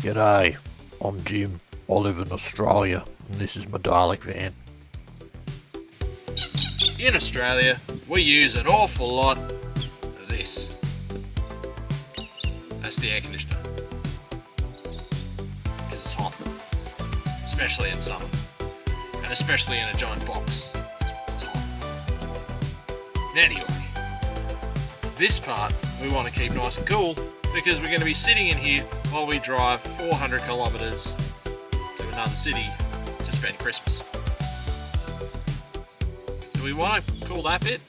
G'day, I'm Jim. I live in Australia, and this is my dalek van. In Australia, we use an awful lot of this. That's the air conditioner. Because it's hot. Especially in summer. And especially in a giant box. It's hot. Anyway, this part we want to keep nice and cool because we're going to be sitting in here while we drive 400 kilometres to another city to spend Christmas. Do we want to cool that bit?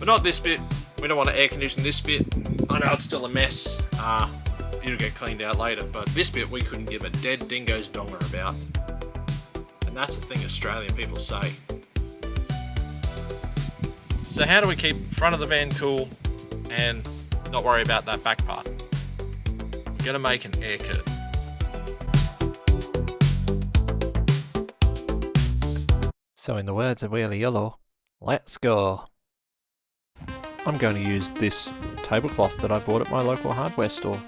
But not this bit. We don't want to air condition this bit. I know it's still a mess. It'll get cleaned out later, but this bit we couldn't give a dead dingo's donger about. And that's the thing Australian people say. So how do we keep front of the van cool and not worry about that back part? We're going to make an air curtain. So in the words of Wheelie Yellow, let's go. I'm going to use this tablecloth that I bought at my local hardware store.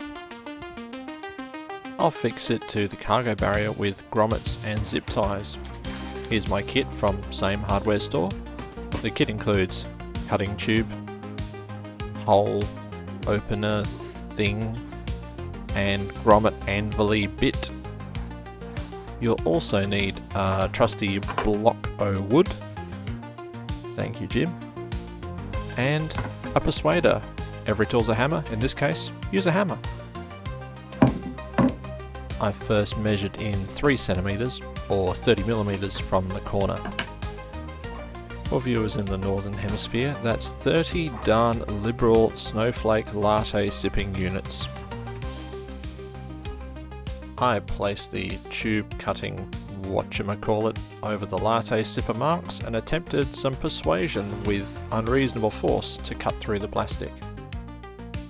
I'll fix it to the cargo barrier with grommets and zip ties. Here's my kit from same hardware store. The kit includes cutting tube, hole opener thing, and grommet anvil-y bit. You'll also need a trusty block o' wood. Thank you, Jim. And a persuader. Every tool's a hammer. In this case, use a hammer. I first measured in 3 centimeters or 30 millimeters from the corner. For viewers in the Northern Hemisphere, that's 30 darn liberal snowflake latte sipping units. I placed the tube cutting whatchamacallit over the latte sipper marks and attempted some persuasion with unreasonable force to cut through the plastic.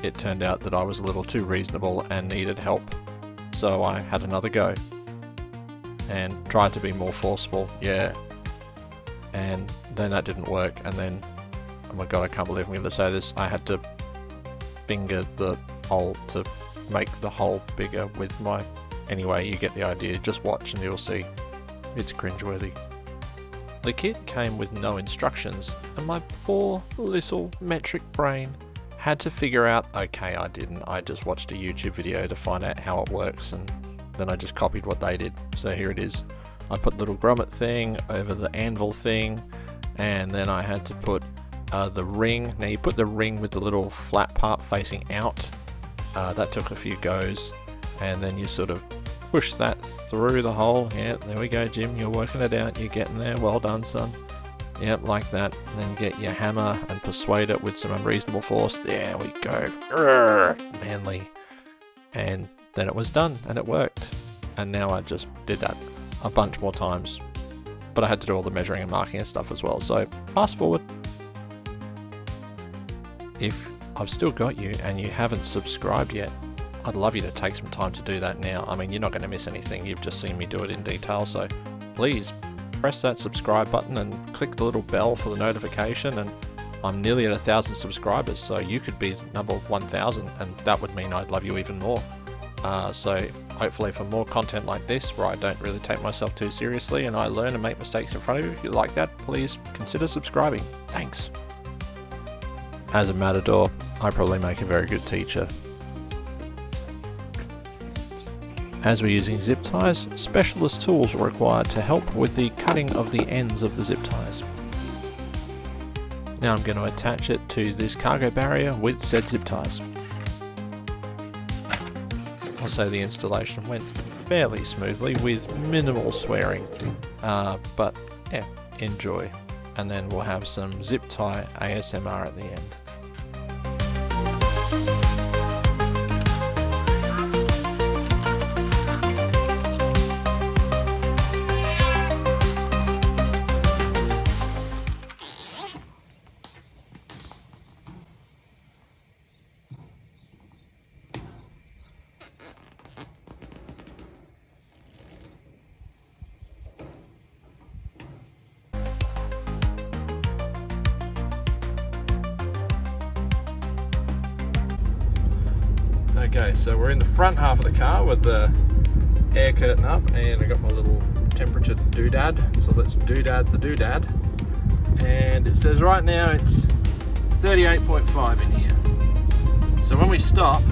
It turned out that I was a little too reasonable and needed help, so I had another go and tried to be more forceful, and then that didn't work, and then, oh my god, I can't believe I'm going to say this, I had to finger the hole to make the hole bigger with my... Anyway, you get the idea, just watch and you'll see. It's cringeworthy. The kit came with no instructions, and my poor little metric brain had to figure out, okay, I just watched a YouTube video to find out how it works, and then I just copied what they did. So here it is. I put the little grommet thing over the anvil thing, and then I had to put the ring. Now you put the ring with the little flat part facing out. That took a few goes, and then you sort of push that through the hole. Yeah, there we go, Jim, you're working it out, you're getting there, well done, son. Yep, like that. And then get your hammer and persuade it with some unreasonable force. There we go. Urgh, manly. And then it was done, and it worked. And now I just did that a bunch more times. But I had to do all the measuring and marking and stuff as well, so fast forward. If I've still got you and you haven't subscribed yet, I'd love you to take some time to do that now. I mean, you're not going to miss anything, you've just seen me do it in detail, so please press that subscribe button and click the little bell for the notification. And I'm nearly at 1,000 subscribers, so you could be number 1,000, and that would mean I'd love you even more. So hopefully for more content like this, where I don't really take myself too seriously and I learn and make mistakes in front of you, if you like that, please consider subscribing. Thanks. As a matador, I probably make a very good teacher. As we're using zip ties, specialist tools are required to help with the cutting of the ends of the zip ties. Now I'm going to attach it to this cargo barrier with said zip ties. I'll say the installation went fairly smoothly with minimal swearing, but yeah, enjoy. And then we'll have some zip tie ASMR at the end. Okay, so we're in the front half of the car with the air curtain up, and I got my little temperature doodad. So let's doodad the doodad. And it says right now it's 38.5 in here. So when we stop,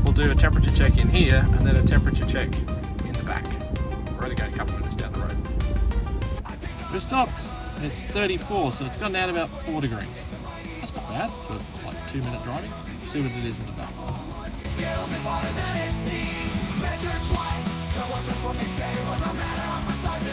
we'll do a temperature check in here and then a temperature check in the back. We're only going a couple minutes down the road. We stopped. It's 34, so it's gone down about 4 degrees. That's not bad for like 2-minute driving. Let's see what it is in the back. Skills is harder than it seems. Measure twice. No one's what they say, but no matter how precise it